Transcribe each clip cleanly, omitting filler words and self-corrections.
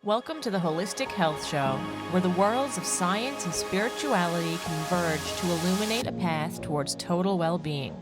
Welcome to the Holistic Health Show, where the worlds of science and spirituality converge to illuminate a path towards total well-being.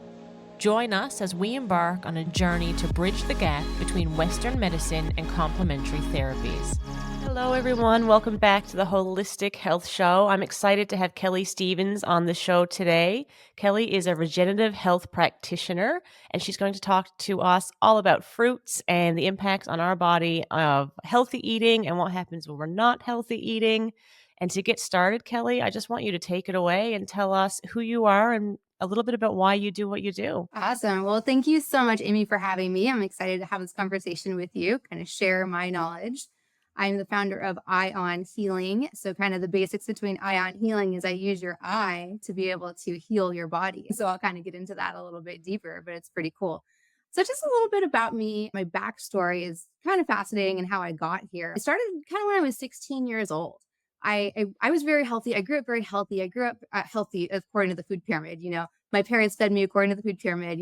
Join us as we embark on a journey to bridge the gap between Western medicine and complementary therapies. Hello, everyone. Welcome back to the Holistic Health Show. I'm excited to have Kelly Stevens on the show today. Kelly is a regenerative health practitioner, and she's going to talk to us all about fruits and the impact on our body of healthy eating and what happens when we're not healthy eating. And to get started, Kelly, I just want you to take it away and tell us who you are and a little bit about why you do what you do. Awesome. Well, thank you so much, Amy, for having me. I'm excited to have this conversation with you, kind of share my knowledge. I'm the founder of Ion Healing. So, kind of the basics between Ion Healing is I use your eye to be able to heal your body. So, I'll kind of get into that a little bit deeper, but it's pretty cool. So, just a little bit about me. My backstory is kind of fascinating and how I got here. I started kind of when I was 16 years old. I was very healthy. I grew up very healthy. I grew up healthy according to the food pyramid. My parents fed me according to the food pyramid.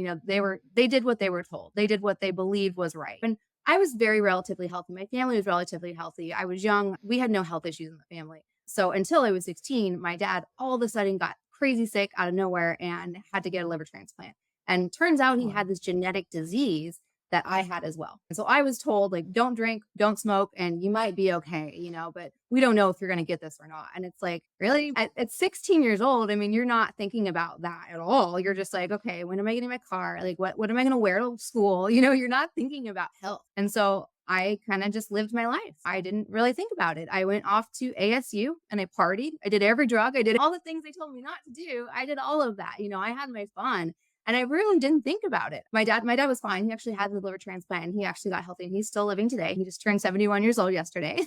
They did what they were told. They did what they believed was right. And I was very relatively healthy. My family was relatively healthy. I was young. We had no health issues in the family. So until I was 16, my dad all of a sudden got crazy sick out of nowhere and had to get a liver transplant. And turns out he Wow. had this genetic disease that I had as well. And so I was told, like, don't drink, don't smoke, and you might be okay, but we don't know if you're going to get this or not. And it's like, really? At 16 years old, I mean, you're not thinking about that at all. You're just like, okay, when am I getting my car? Like, what am I going to wear to school? You're not thinking about health. And so I kind of just lived my life. I didn't really think about it. I went off to ASU and I partied. I did every drug. I did all the things they told me not to do. I did all of that. I had my fun. And I really didn't think about it. My dad was fine. He actually had the liver transplant and he actually got healthy and he's still living today. He just turned 71 years old yesterday.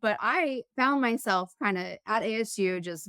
But I found myself kind of at ASU, just,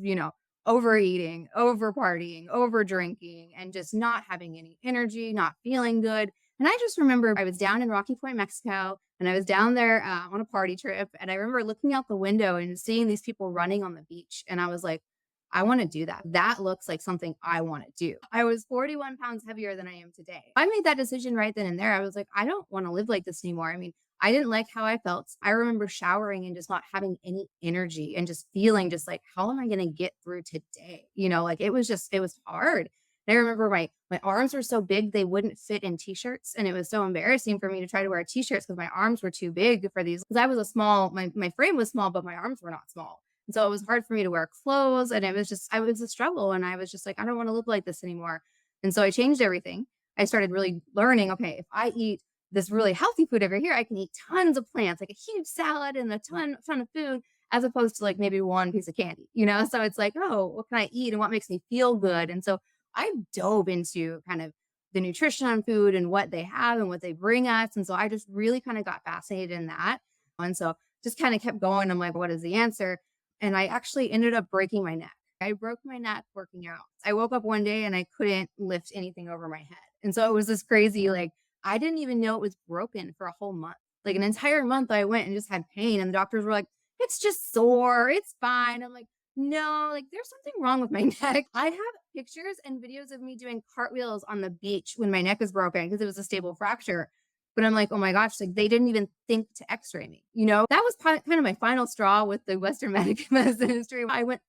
overeating, over partying, over drinking, and just not having any energy, not feeling good. And I just remember I was down in Rocky Point, Mexico, and I was down there on a party trip. And I remember looking out the window and seeing these people running on the beach. And I was like, I want to do that. That looks like something I want to do. I was 41 pounds heavier than I am today. I made that decision right then and there. I was like, I don't want to live like this anymore. I mean, I didn't like how I felt. I remember showering and just not having any energy and just feeling just like, how am I going to get through today? Like it was hard. And I remember my arms were so big they wouldn't fit in t-shirts. And it was so embarrassing for me to try to wear t-shirts because my arms were too big for these. Because I was my frame was small, but my arms were not small. And so it was hard for me to wear clothes. And I was a struggle. And I was just like, I don't want to live like this anymore. And so I changed everything. I started really learning, okay, if I eat this really healthy food over here, I can eat tons of plants, like a huge salad and a ton of food, as opposed to like maybe one piece of candy. So it's like, oh, what can I eat and what makes me feel good? And so I dove into kind of the nutrition on food and what they have and what they bring us. And so I just really kind of got fascinated in that. And so just kind of kept going. I'm like, what is the answer? And I actually ended up breaking my neck. I broke my neck working out. I woke up one day and I couldn't lift anything over my head. And so it was this crazy, like, I didn't even know it was broken for a whole month. Like an entire month, I went and just had pain. And the doctors were like, it's just sore. It's fine. I'm like, no, like there's something wrong with my neck. I have pictures and videos of me doing cartwheels on the beach when my neck was broken because it was a stable fracture. But I'm like, oh my gosh, like they didn't even think to x-ray me. That was kind of my final straw with the Western medicine industry. I went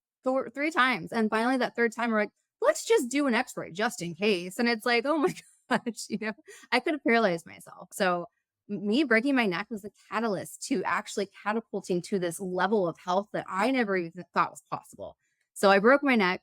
three times. And finally that third time, we're like, let's just do an x-ray just in case. And it's like, oh my gosh, I could have paralyzed myself. So me breaking my neck was the catalyst to actually catapulting to this level of health that I never even thought was possible. So I broke my neck.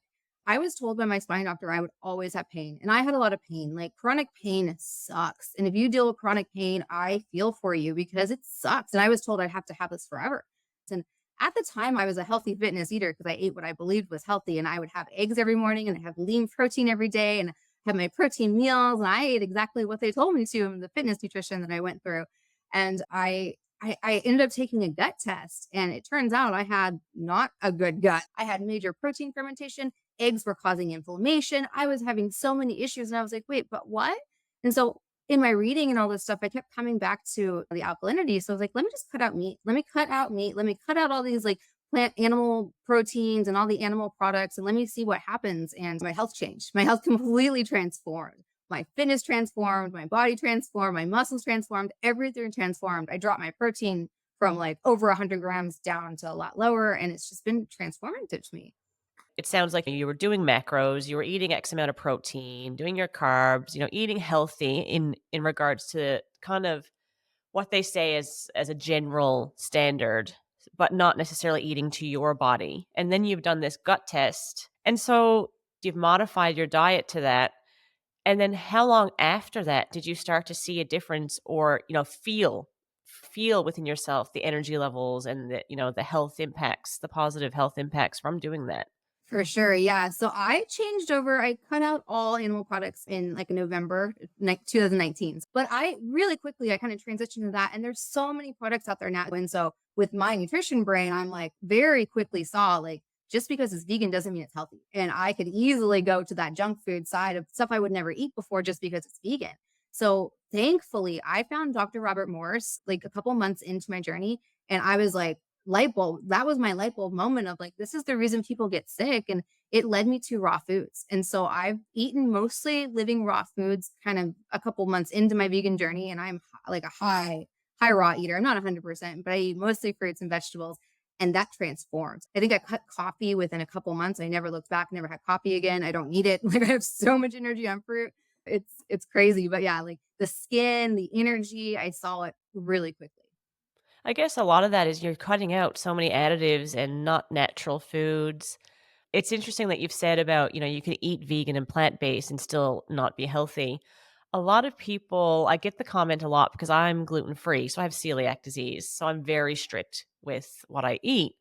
I was told by my spine doctor I would always have pain. And I had a lot of pain. Like chronic pain sucks. And if you deal with chronic pain, I feel for you because it sucks. And I was told I'd have to have this forever. And at the time, I was a healthy fitness eater because I ate what I believed was healthy. And I would have eggs every morning and I have lean protein every day and have my protein meals. And I ate exactly what they told me to in the fitness nutrition that I went through. And I ended up taking a gut test and it turns out I had not a good gut. I had major protein fermentation. Eggs were causing inflammation. I was having so many issues. And I was like, wait, but what? And so in my reading and all this stuff, I kept coming back to the alkalinity. So I was like, let me just cut out meat. Let me cut out meat. Let me cut out all these like plant animal proteins and all the animal products. And let me see what happens. And my health changed. My health completely transformed. My fitness transformed, my body transformed, my muscles transformed, everything transformed. I dropped my protein from like over 100 grams down to a lot lower. And it's just been transformative to me. It sounds like you were doing macros, you were eating X amount of protein, doing your carbs, eating healthy in regards to kind of what they say as a general standard, but not necessarily eating to your body. And then you've done this gut test. And so you've modified your diet to that. And then how long after that did you start to see a difference or, feel within yourself the energy levels and the health impacts, the positive health impacts from doing that? For sure, yeah. So I changed over. I cut out all animal products in like November 2019. But I really quickly, I kind of transitioned to that. And there's so many products out there now. And so with my nutrition brain, I'm like very quickly saw like just because it's vegan doesn't mean it's healthy. And I could easily go to that junk food side of stuff I would never eat before just because it's vegan. So thankfully, I found Dr. Robert Morse like a couple months into my journey. And I was like, light bulb. That was my light bulb moment of like, this is the reason people get sick. And it led me to raw foods. And so I've eaten mostly living raw foods kind of a couple months into my vegan journey. And I'm like a high raw eater. I'm not 100%, but I eat mostly fruits and vegetables. And that transformed. I think I cut coffee within a couple months. I never looked back, never had coffee again. I don't need it. Like I have so much energy on fruit. It's crazy. But yeah, like the skin, the energy, I saw it really quickly. I guess a lot of that is you're cutting out so many additives and not natural foods. It's interesting that you've said about, you can eat vegan and plant-based and still not be healthy. A lot of people, I get the comment a lot because I'm gluten-free, so I have celiac disease. So I'm very strict with what I eat.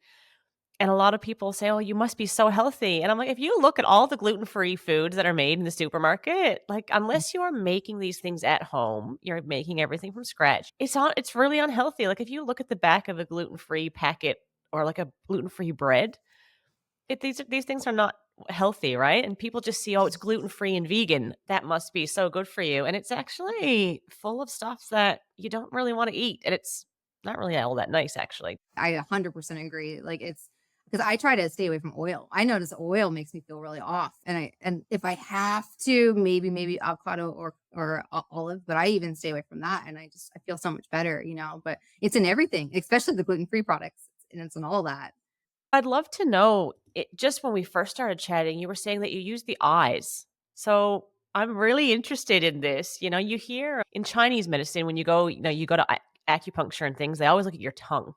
And a lot of people say, "Oh, you must be so healthy." And I'm like, if you look at all the gluten-free foods that are made in the supermarket, like unless you are making these things at home, you're making everything from scratch. It's really unhealthy. Like if you look at the back of a gluten-free packet or like a gluten-free bread, these things are not healthy, right? And people just see, "Oh, it's gluten-free and vegan. That must be so good for you." And it's actually full of stuff that you don't really want to eat, and it's not really all that nice actually. I 100% agree. Like it's because I try to stay away from oil. I notice oil makes me feel really off. And if I have to, maybe avocado or olive, but I even stay away from that and I feel so much better, but it's in everything, especially the gluten-free products. And it's in all that. I'd love to know, just when we first started chatting, you were saying that you use the eyes. So I'm really interested in this. You hear in Chinese medicine when you go to acupuncture and things, they always look at your tongue.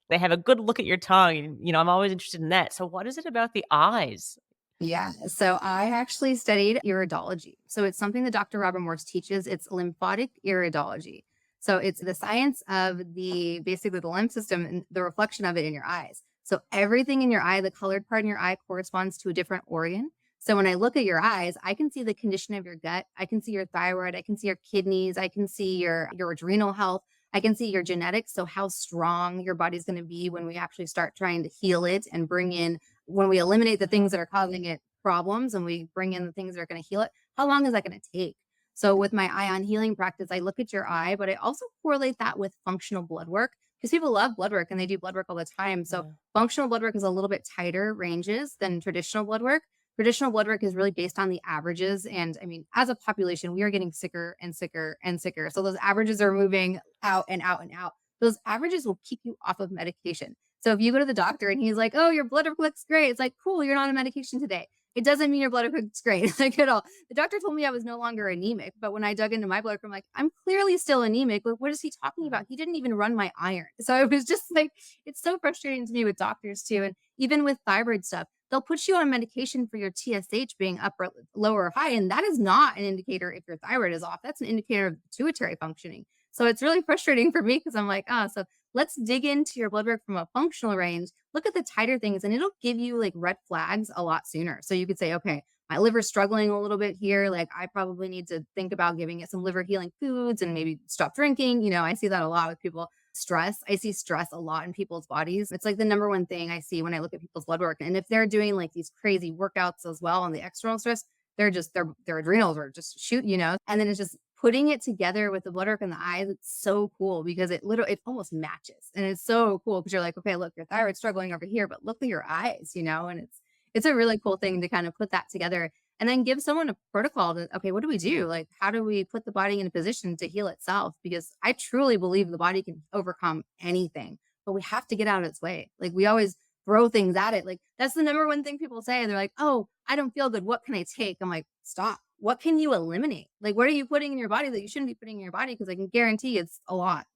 They have a good look at your tongue. And, I'm always interested in that. So what is it about the eyes? Yeah. So I actually studied iridology. So it's something that Dr. Robert Morse teaches. It's lymphatic iridology. So it's the science of basically the lymph system and the reflection of it in your eyes. So everything in your eye, the colored part in your eye corresponds to a different organ. So when I look at your eyes, I can see the condition of your gut. I can see your thyroid. I can see your kidneys. I can see your adrenal health. I can see your genetics. So how strong your body's going to be when we actually start trying to heal it and bring in when we eliminate the things that are causing it problems and we bring in the things that are going to heal it, how long is that going to take? So with my ion healing practice, I look at your eye, but I also correlate that with functional blood work because people love blood work and they do blood work all the time. So Yeah. functional blood work is a little bit tighter ranges than traditional blood work. Traditional blood work is really based on the averages. And I mean, as a population, we are getting sicker and sicker and sicker. So those averages are moving out and out and out. Those averages will keep you off of medication. So if you go to the doctor and he's like, "Oh, your blood work looks great," it's like, "Cool, you're not on medication today." It doesn't mean your blood work looks great, like at all. The doctor told me I was no longer anemic, but when I dug into my blood work, I'm like, I'm clearly still anemic. But what is he talking about? He didn't even run my iron. So it was just like, it's so frustrating to me with doctors too, and even with thyroid stuff. They'll put you on medication for your TSH being up or low or high, and that is not an indicator if your thyroid is off. That's an indicator of pituitary functioning. So it's really frustrating for me because I'm like, so let's dig into your blood work from a functional range, look at the tighter things, and it'll give you like red flags a lot sooner. So you could say, okay, my liver's struggling a little bit here. Like I probably need to think about giving it some liver healing foods and maybe stop drinking. I see that a lot with people. Stress. I see stress a lot in people's bodies. It's like the number one thing I see when I look at people's blood work. And if they're doing like these crazy workouts as well on the external stress, they're just their adrenals are just shoot. And then it's just putting it together with the blood work in the eyes. It's so cool because it almost matches. And it's so cool because you're like, okay, look, your thyroid's struggling over here, but look at your eyes, and it's a really cool thing to kind of put that together. and then give someone a protocol to, okay, what do we do? Like, how do we put the body in a position to heal itself? Because I truly believe the body can overcome anything, but we have to get out of its way. Like, we always throw things at it. Like, that's the number one thing people say. They're like, oh, I don't feel good. What can I take? I'm like, stop. What can you eliminate? Like, what are you putting in your body that you shouldn't be putting in your body? Because I can guarantee it's a lot.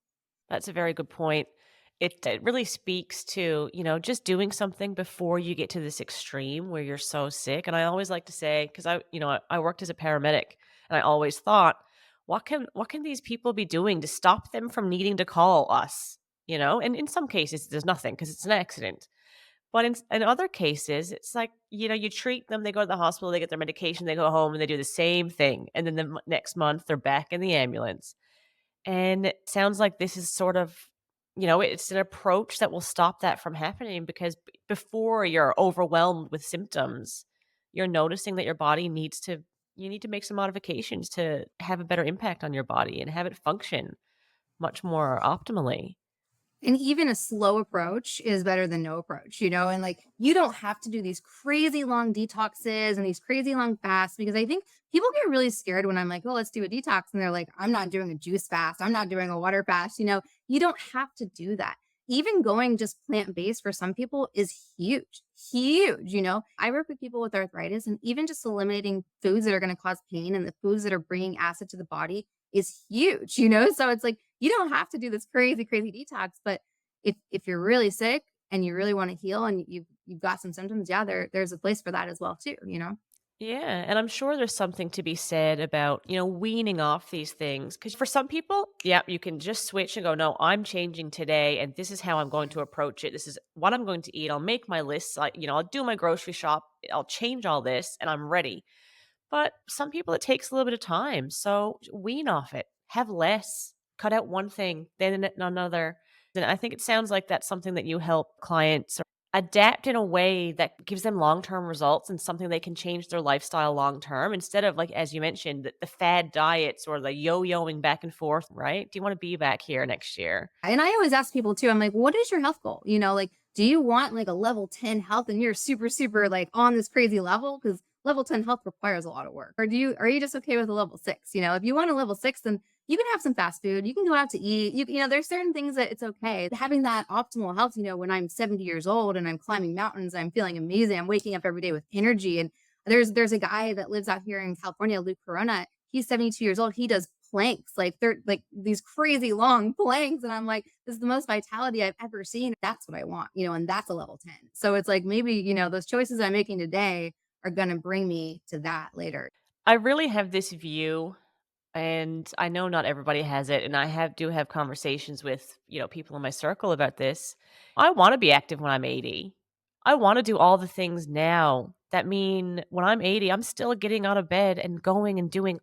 That's a very good point. It really speaks to, just doing something before you get to this extreme where you're so sick. And I always like to say, because I worked as a paramedic, and I always thought, what can these people be doing to stop them from needing to call us? And in some cases there's nothing because it's an accident. But in other cases, it's like, you treat them, they go to the hospital, they get their medication, they go home and they do the same thing. And then the next month they're back in the ambulance. And it sounds like this is sort of, it's an approach that will stop that from happening because before you're overwhelmed with symptoms, you're noticing that your body you need to make some modifications to have a better impact on your body and have it function much more optimally. And even a slow approach is better than no approach, and like you don't have to do these crazy long detoxes and these crazy long fasts because I think people get really scared when I'm like, oh, let's do a detox. And they're like, I'm not doing a juice fast. I'm not doing a water fast. You don't have to do that. Even going just plant based for some people is huge, huge. I work with people with arthritis, and even just eliminating foods that are going to cause pain and the foods that are bringing acid to the body is huge. So it's like, you don't have to do this crazy, crazy detox, but if you're really sick and you really want to heal and you've got some symptoms, yeah, there's a place for that as well too. Yeah, and I'm sure there's something to be said about, weaning off these things. Because for some people, yeah, you can just switch and go, no, I'm changing today, and this is how I'm going to approach it. This is what I'm going to eat. I'll make my lists. I'll do my grocery shop. I'll change all this, and I'm ready. But some people, it takes a little bit of time. So wean off it. Have less. Cut out one thing, then another. And I think it sounds like that's something that you help clients adapt in a way that gives them long-term results and something they can change their lifestyle long term instead of, like, as you mentioned, the fad diets or the yo-yoing back and forth, right? Do you want to be back here next year? And I always ask people too, I'm like, what is your health goal? Like, do you want like a level 10 health and you're super, super like on this crazy level? Because level 10 health requires a lot of work. Or are you just okay with a level 6? If you want a level 6, then you can have some fast food. You can go out to eat. There's certain things that it's okay. Having that optimal health, when I'm 70 years old and I'm climbing mountains, I'm feeling amazing. I'm waking up every day with energy. And there's a guy that lives out here in California, Luke Corona. He's 72 years old. He does planks, like they're like these crazy long planks. And I'm like, this is the most vitality I've ever seen. That's what I want, and that's a level 10. So it's like maybe, those choices I'm making today are going to bring me to that later. I really have this view, and I know not everybody has it, and I do have conversations with, people in my circle about this. I wanna be active when I'm 80. I wanna do all the things now that mean when I'm 80, I'm still getting out of bed and going and doing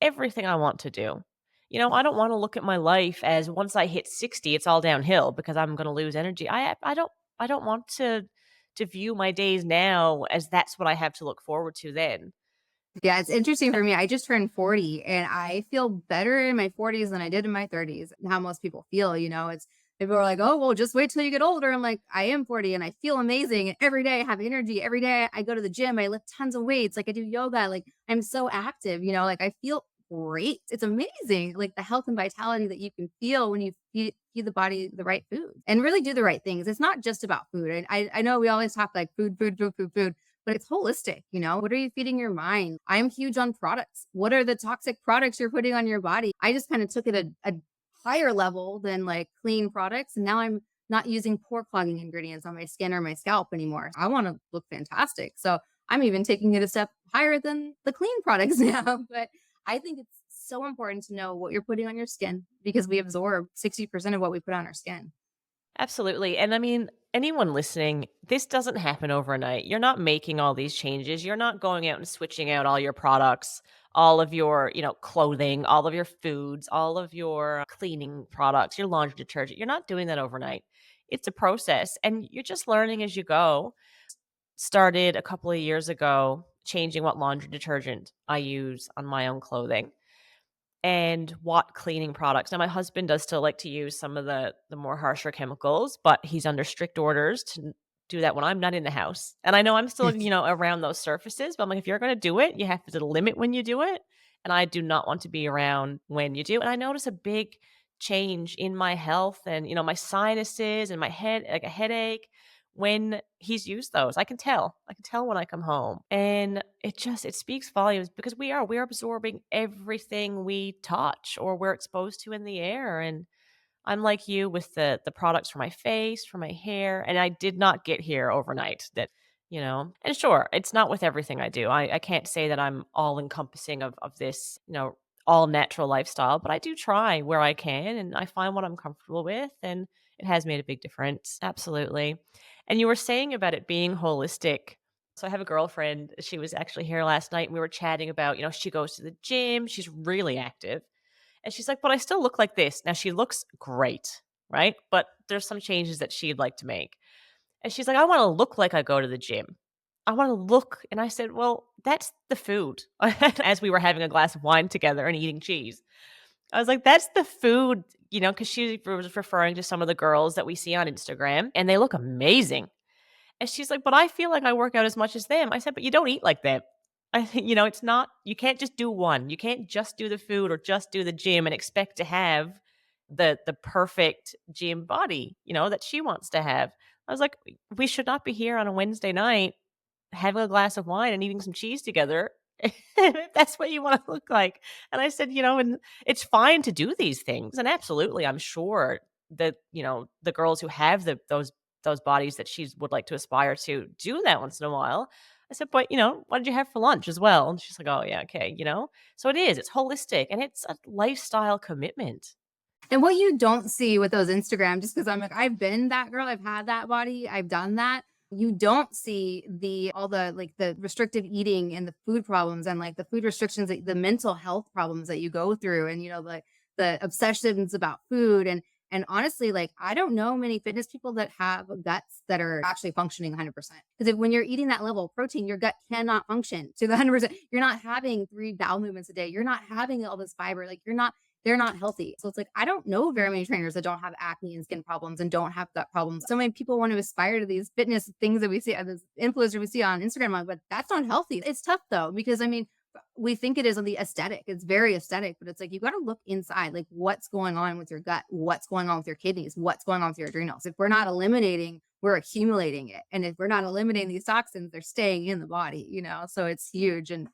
everything I want to do. I don't wanna look at my life as once I hit 60, it's all downhill because I'm gonna lose energy. I don't want to view my days now as that's what I have to look forward to then. Yeah, it's interesting for me. I just turned 40 and I feel better in my 40s than I did in my 30s. And how most people feel, it's people are like, oh, well, just wait till you get older. I'm like, I am 40 and I feel amazing. And every day I have energy. Every day I go to the gym, I lift tons of weights. Like I do yoga. Like I'm so active, like I feel great. It's amazing. Like the health and vitality that you can feel when you feed the body the right food and really do the right things. It's not just about food. And I know we always talk like food, food, food, food, food, but it's holistic. What are you feeding your mind? I'm huge on products. What are the toxic products you're putting on your body? I just kind of took it a higher level than like clean products. And now I'm not using pore clogging ingredients on my skin or my scalp anymore. I want to look fantastic. So I'm even taking it a step higher than the clean products now. But I think it's so important to know what you're putting on your skin because we absorb 60% of what we put on our skin. Absolutely. And I mean, anyone listening, this doesn't happen overnight. You're not making all these changes. You're not going out and switching out all your products, all of your, clothing, all of your foods, all of your cleaning products, your laundry detergent. You're not doing that overnight. It's a process and you're just learning as you go. Started a couple of years ago changing what laundry detergent I use on my own clothing and what cleaning products. Now, my husband does still like to use some of the more harsher chemicals, but he's under strict orders do that when I'm not in the house. And I know I'm still, around those surfaces, but I'm like, if you're going to do it, you have to limit when you do it. And I do not want to be around when you do. And I notice a big change in my health and, my sinuses and my head, like a headache when he's used those. I can tell when I come home. And it speaks volumes because we're absorbing everything we touch or we're exposed to in the air. And I'm like you with the products for my face, for my hair, and I did not get here overnight. And sure, it's not with everything I do. I can't say that I'm all encompassing of this, all natural lifestyle, but I do try where I can and I find what I'm comfortable with, and it has made a big difference. Absolutely. And you were saying about it being holistic. So I have a girlfriend, she was actually here last night and we were chatting about, she goes to the gym, she's really active. And she's like, "But I still look like this." Now she looks great, right? But there's some changes that she'd like to make. And she's like, "I wanna look like I go to the gym. I wanna look." And I said, "Well, that's the food." As we were having a glass of wine together and eating cheese. I was like, "That's the food," because she was referring to some of the girls that we see on Instagram, and they look amazing. And she's like, "But I feel like I work out as much as them." I said, "But you don't eat like them." I think, it's not you can't just do one. You can't just do the food or just do the gym and expect to have the perfect gym body, that she wants to have. I was like, "We should not be here on a Wednesday night having a glass of wine and eating some cheese together if that's what you wanna look like." And I said, "And it's fine to do these things." And absolutely, I'm sure that, the girls who have those bodies that she would like to aspire to do that once in a while. I said, "But, what did you have for lunch as well?" And she's like, "Oh, yeah, okay." So it's holistic, and it's a lifestyle commitment. And what you don't see with those Instagram, just because I'm like, I've been that girl, I've had that body, I've done that. You don't see the all the like the restrictive eating and the food problems and like the food restrictions, the mental health problems that you go through, and the obsessions about food and honestly, like I don't know many fitness people that have guts that are actually functioning 100%. Because when you're eating that level of protein, your gut cannot function to the 100%. You're not having 3 bowel movements a day. You're not having all this fiber. Like they're not healthy. So it's like, I don't know very many trainers that don't have acne and skin problems and don't have gut problems. So many people want to aspire to these fitness things that we see, this influencer we see on Instagram, but that's not healthy. It's tough though, because I mean, we think it is on the aesthetic. It's very aesthetic, but it's like, you got to look inside, like what's going on with your gut, what's going on with your kidneys, what's going on with your adrenals. If we're not eliminating, we're accumulating it. And if we're not eliminating these toxins, they're staying in the body. So it's huge. And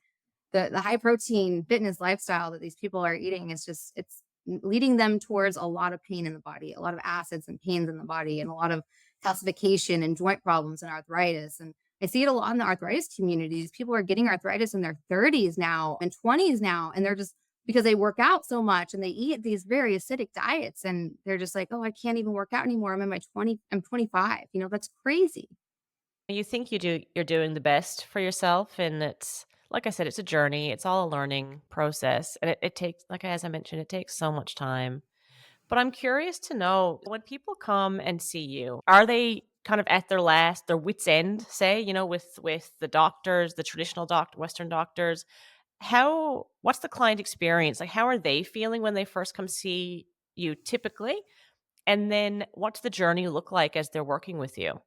the high protein fitness lifestyle that these people are eating is just it's leading them towards a lot of pain in the body, a lot of acids and pains in the body, and a lot of calcification and joint problems and arthritis. And I see it a lot in the arthritis communities. People are getting arthritis in their 30s now and 20s now, and they're just because they work out so much and they eat these very acidic diets, and they're just like, "Oh, I can't even work out anymore. I'm 25." That's crazy. You think you're doing the best for yourself, and it's like I said, it's a journey. It's all a learning process, and it takes, like as I mentioned, it takes so much time. But I'm curious to know when people come and see you, are they kind of at their wits end, say, with the doctors, the traditional Western doctors? What's the client experience? Like, how are they feeling when they first come see you typically? And then what's the journey look like as they're working with you?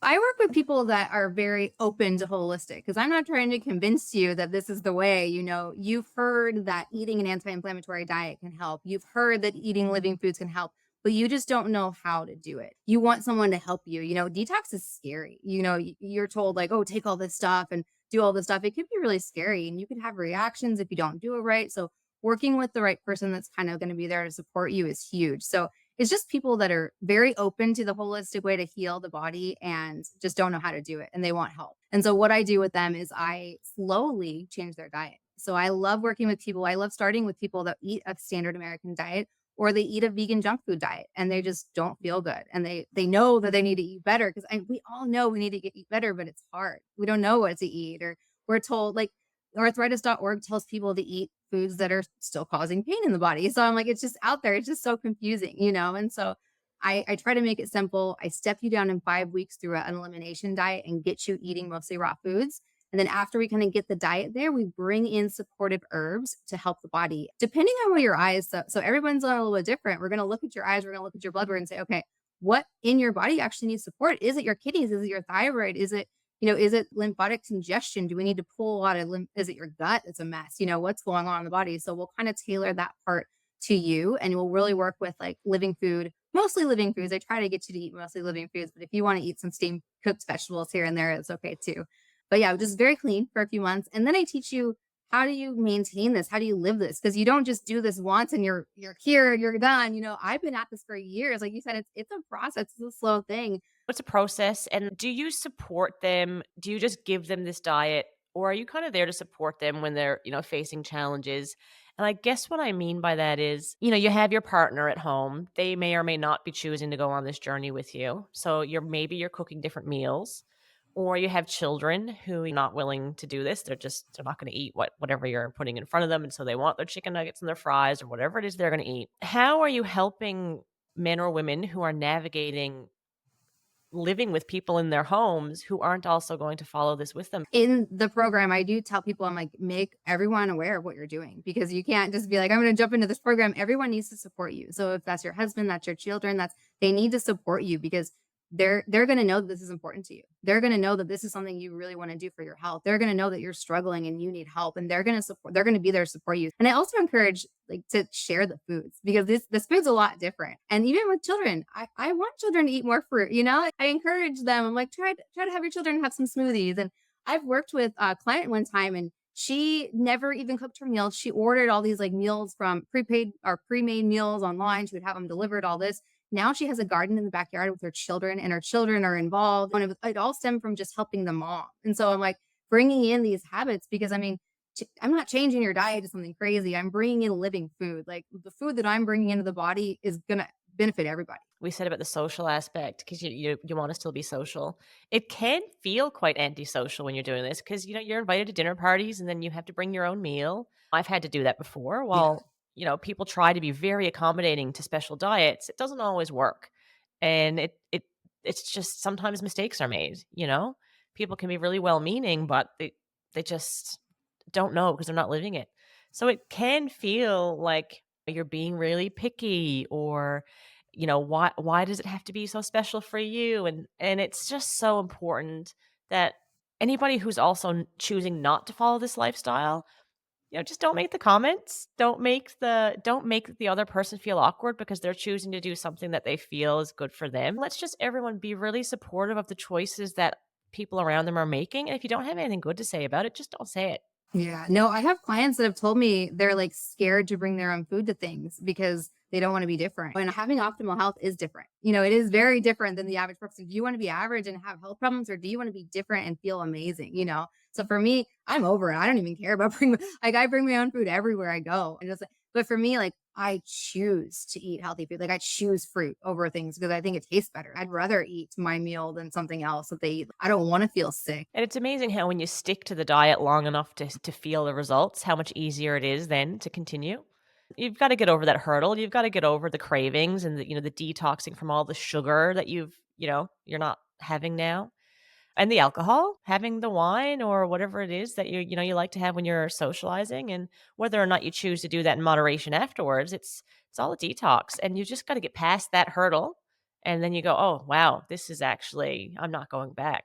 I work with people that are very open to holistic because I'm not trying to convince you that this is the way. You've heard that eating an anti inflammatory diet can help. You've heard that eating living foods can help, but you just don't know how to do it. You want someone to help you. Detox is scary. You're told, like, oh, take all this stuff and do all this stuff. It can be really scary and you can have reactions if you don't do it right. So, working with the right person that's kind of going to be there to support you is huge. So, it's just people that are very open to the holistic way to heal the body and just don't know how to do it and they want help. And so what I do with them is I slowly change their diet. So I love working with people. I love starting with people that eat a standard American diet or they eat a vegan junk food diet and they just don't feel good. And they know that they need to eat better because we all know we need to eat better, but it's hard. We don't know what to eat, or we're told, like, arthritis.org tells people to eat foods that are still causing pain in the body. So I'm like, it's just out there. It's just so confusing. And so I try to make it simple. I step you down in 5 weeks through an elimination diet and get you eating mostly raw foods. And then after we kind of get the diet there, we bring in supportive herbs to help the body, depending on where your eyes. So everyone's a little bit different. We're going to look at your eyes. We're going to look at your blood work and say, okay, what in your body actually needs support. Is it your kidneys? Is it your thyroid? Is it, is it lymphatic congestion? Do we need to pull a lot of lymph? Is it your gut? It's a mess. What's going on in the body? So we'll kind of tailor that part to you, and we'll really work with like living food, mostly living foods. I try to get you to eat mostly living foods, but if you want to eat some steamed cooked vegetables here and there, it's okay too. But yeah, just very clean for a few months. And then I teach you, how do you maintain this? How do you live this? Because you don't just do this once and you're here, you're done. I've been at this for years. Like you said, it's a process, it's a slow thing. What's a process? And do you support them? Do you just give them this diet? Or are you kind of there to support them when they're, facing challenges? And I guess what I mean by that is, you have your partner at home. They may or may not be choosing to go on this journey with you. So maybe you're cooking different meals. Or you have children who are not willing to do this. They're not going to eat whatever you're putting in front of them. And so they want their chicken nuggets and their fries or whatever it is they're going to eat. How are you helping men or women who are navigating living with people in their homes who aren't also going to follow this with them? In the program, I do tell people, I'm like, make everyone aware of what you're doing, because you can't just be like, I'm going to jump into this program. Everyone needs to support you. So if that's your husband, that's your children, they need to support you, because they're going to know that this is important to you. They're going to know that this is something you really want to do for your health. They're going to know that you're struggling and you need help, and they're going to be there to support you. And I also encourage like to share the foods, because this food's a lot different. And even with children, I want children to eat more fruit. I encourage them. I'm like, try to have your children have some smoothies. And I've worked with a client one time, and she never even cooked her meals. She ordered all these like meals from prepaid or pre-made meals online. She would have them delivered, all this. Now she has a garden in the backyard with her children, and her children are involved. And it all stemmed from just helping the mom. And so I'm like bringing in these habits, because I mean, I'm not changing your diet to something crazy. I'm bringing in living food. Like the food that I'm bringing into the body is going to benefit everybody. We said about the social aspect, because you want to still be social. It can feel quite antisocial when you're doing this, because you're invited to dinner parties and then you have to bring your own meal. I've had to do that before. Yeah. While people try to be very accommodating to special diets, it doesn't always work, and it's just sometimes mistakes are made. People can be really well meaning, but they just don't know because they're not living it. So it can feel like you're being really picky, or why does it have to be so special for you? And it's just so important that anybody who's also choosing not to follow this lifestyle, just don't make the comments. Don't make the other person feel awkward because they're choosing to do something that they feel is good for them. Let's just everyone be really supportive of the choices that people around them are making. And if you don't have anything good to say about it, just don't say it. Yeah. No, I have clients that have told me they're like scared to bring their own food to things because they don't want to be different. And having optimal health is different. It is very different than the average person. Do you want to be average and have health problems, or do you want to be different and feel amazing? So for me, I'm over it. I don't even care about I bring my own food everywhere I go. But for me, like I choose to eat healthy food. Like I choose fruit over things because I think it tastes better. I'd rather eat my meal than something else that they eat. I don't want to feel sick. And it's amazing how when you stick to the diet long enough to feel the results, how much easier it is then to continue. You've got to get over that hurdle. You've got to get over the cravings and the detoxing from all the sugar that you're not having now. And the alcohol, having the wine or whatever it is that you like to have when you're socializing, and whether or not you choose to do that in moderation afterwards, it's all a detox. And you just got to get past that hurdle. And then you go, oh, wow, I'm not going back.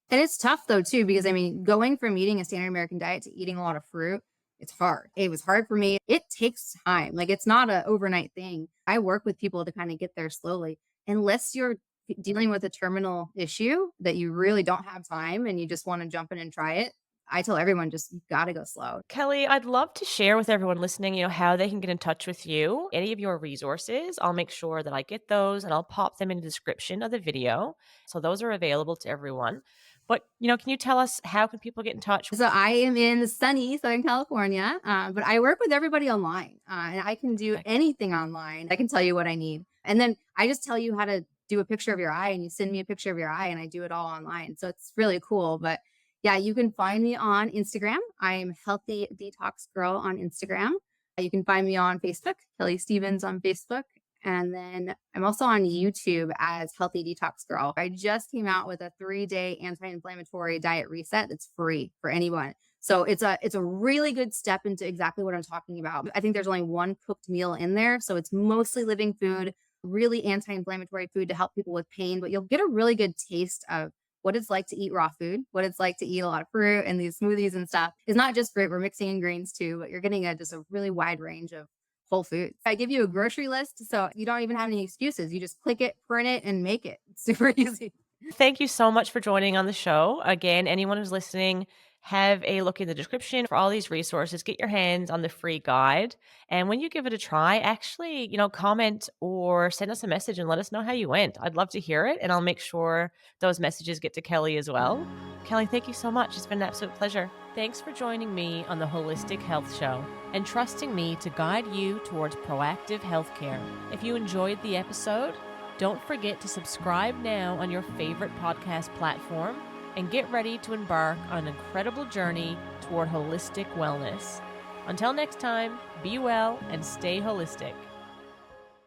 And it's tough though too, because I mean, going from eating a standard American diet to eating a lot of fruit, it's hard. It was hard for me. It takes time. Like it's not an overnight thing. I work with people to kind of get there slowly. Unless you're dealing with a terminal issue that you really don't have time and you just want to jump in and try it, I tell everyone, just you got to go slow. Kelly, I'd love to share with everyone listening, how they can get in touch with you, any of your resources. I'll make sure that I get those and I'll pop them in the description of the video. So those are available to everyone. But, can you tell us, how can people get in touch? So I am in sunny Southern California, but I work with everybody online, and I can do anything online. I can tell you what I need. And then I just tell you how to do a picture of your eye, and you send me a picture of your eye, and I do it all online. So it's really cool. But yeah, you can find me on Instagram. I'm Healthy Detox Girl on Instagram. You can find me on Facebook, Kelly Stevens on Facebook. And then I'm also on YouTube as Healthy Detox Girl. I just came out with a 3-day anti-inflammatory diet reset that's free for anyone. So it's a really good step into exactly what I'm talking about. I think there's only one cooked meal in there. So it's mostly living food, really anti-inflammatory food to help people with pain, but you'll get a really good taste of what it's like to eat raw food, what it's like to eat a lot of fruit and these smoothies and stuff. It's not just fruit, we're mixing in greens too, but you're getting just a really wide range of whole foods. I give you a grocery list, so you don't even have any excuses. You just click it, print it, and make it. It's super easy. Thank you so much for joining on the show. Again, anyone who's listening, have a look in the description for all these resources. Get your hands on the free guide. And when you give it a try, actually, comment or send us a message and let us know how you went. I'd love to hear it. And I'll make sure those messages get to Kelly as well. Kelly, thank you so much. It's been an absolute pleasure. Thanks for joining me on the Holistic Health Show and trusting me to guide you towards proactive healthcare. If you enjoyed the episode, don't forget to subscribe now on your favorite podcast platform and get ready to embark on an incredible journey toward holistic wellness. Until next time, be well and stay holistic.